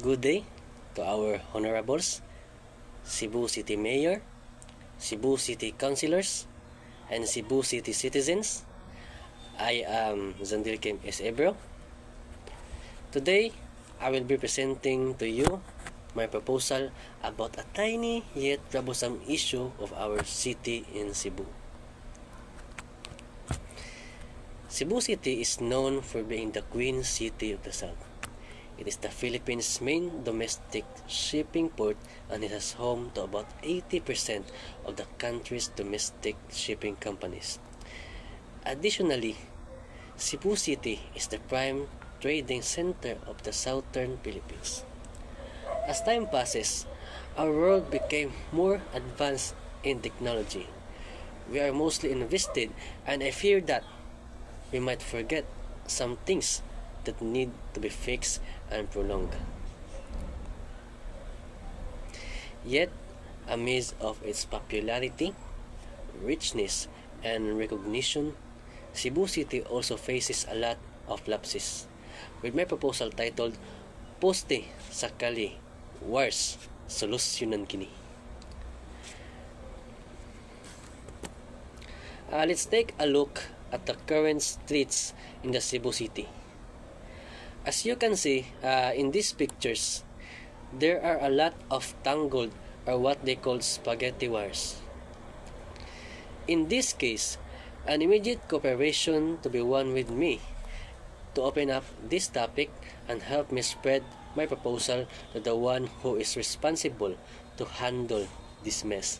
good day to our honorables, Cebu City Mayor, Cebu City Councilors, and Cebu City citizens. I am Zandilkim S. Ebro. Today, I will be presenting to you my proposal about a tiny yet troublesome issue of our city in Cebu. Cebu City is known for being the Queen City of the South. It is the Philippines' main domestic shipping port and it is home to about 80% of the country's domestic shipping companies. Additionally, Cebu City is the prime trading center of the southern Philippines. As time passes, our world became more advanced in technology. We are mostly invested, and I fear that we might forget some things that need to be fixed and prolonged. Yet, amidst of its popularity, richness, and recognition, Cebu City also faces a lot of lapses. With my proposal titled, Poste Sakali Wars Solusyonan Kini. Let's take a look at the current streets in the Cebu City. As you can see in these pictures, there are a lot of tangled or what they call spaghetti wires. In this case, an immediate cooperation to be one with me to open up this topic and help me spread my proposal to the one who is responsible to handle this mess.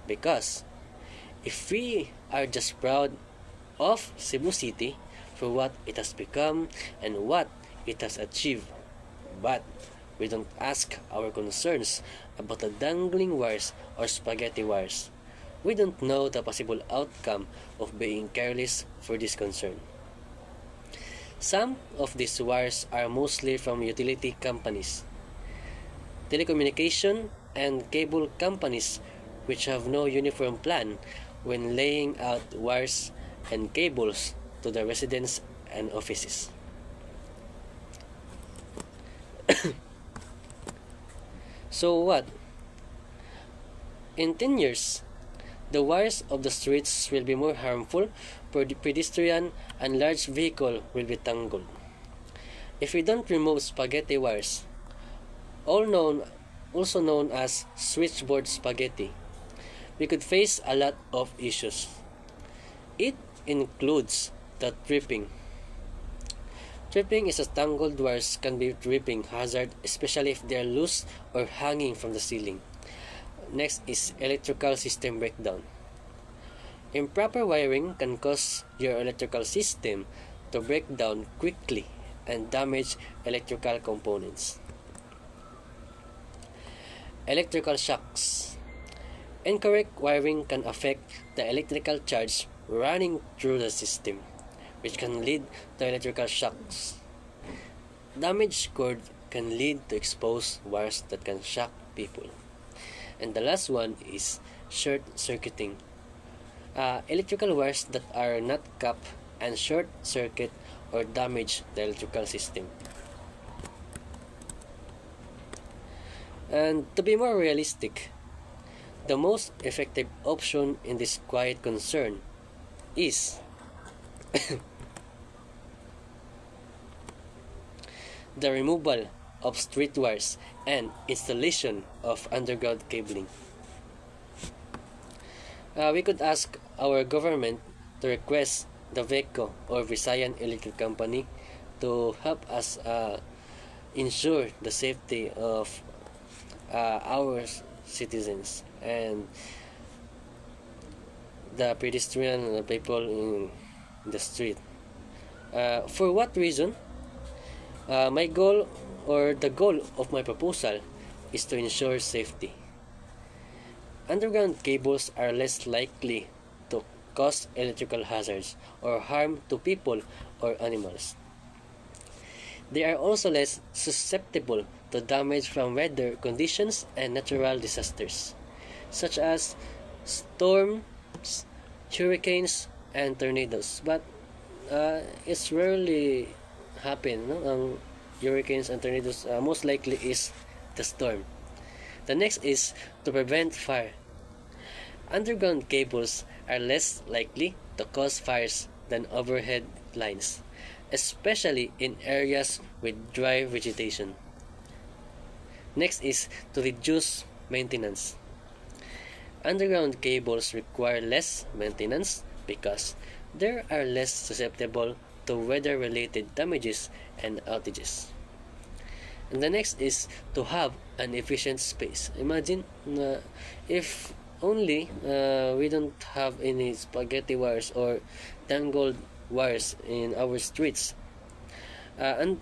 Because if we are just proud of Cebu City for what it has become and what it has achieved, but we don't ask our concerns about the dangling wires or spaghetti wires, we don't know the possible outcome of being careless for this concern. Some of these wires are mostly from utility companies, telecommunication and cable companies which have no uniform plan when laying out wires and cables to the residents and offices. So what? In 10 years, the wires of the streets will be more harmful for the pedestrian and large vehicle will be tangled. If we don't remove spaghetti wires, also known as switchboard spaghetti, we could face a lot of issues. It includes the tripping. Tripping is as tangled wires can be tripping hazard, especially if they are loose or hanging from the ceiling. Next is electrical system breakdown. Improper wiring can cause your electrical system to break down quickly and damage electrical components. Electrical shocks. Incorrect wiring can affect the electrical charge running through the system, which can lead to electrical shocks. Damaged cord can lead to exposed wires that can shock people. And the last one is short circuiting. Electrical wires that are not capped and short circuit or damage the electrical system. And to be more realistic, the most effective option in this quiet concern is the removal of street wires and installation of underground cabling. We could ask our government to request the VECO or Visayan Electric Company to help us ensure the safety of our citizens and the pedestrian and the people in the street. For what reason? My goal or the goal of my proposal is to ensure safety. Underground cables are less likely to cause electrical hazards or harm to people or animals. They are also less susceptible to damage from weather conditions and natural disasters, such as storms, hurricanes, and tornadoes. But it's rarely happen. No? hurricanes and tornadoes, most likely is the storm. The next is to prevent fire. Underground cables are less likely to cause fires than overhead lines, especially in areas with dry vegetation. Next is to reduce maintenance. Underground cables require less maintenance because they are less susceptible to weather-related damages and outages. And the next is to have an efficient space. Imagine if only we don't have any spaghetti wires or tangled wires in our streets. And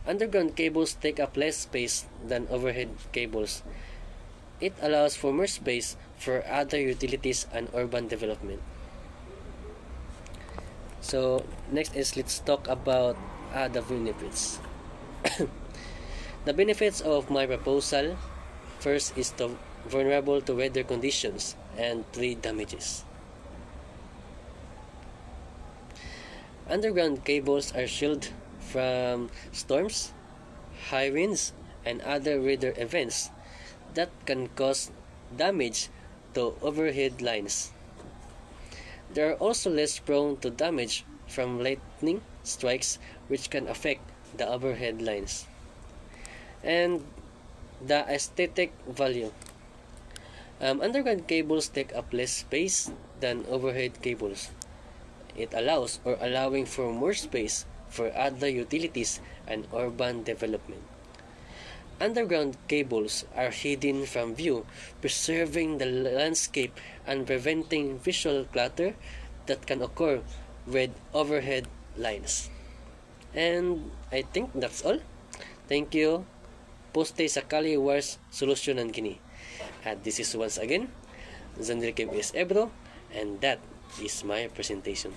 underground cables take up less space than overhead cables. It allows for more space for other utilities and urban development. So next is let's talk about the benefits. The benefits of my proposal: first is to vulnerable to weather conditions and tree damages. Underground cables are shielded from storms, high winds, and other weather events that can cause damage to overhead lines. They are also less prone to damage from lightning strikes, which can affect the overhead lines. And the aesthetic value. Underground cables take up less space than overhead cables. It allows or allowing for more space for other utilities and urban development. Underground cables are hidden from view, preserving the landscape and preventing visual clutter that can occur with overhead lines. And I think that's all. Thank you. Poste sakali wars solusyonan kini. And this is once again Zandri Kim is Ebro, and that is my presentation.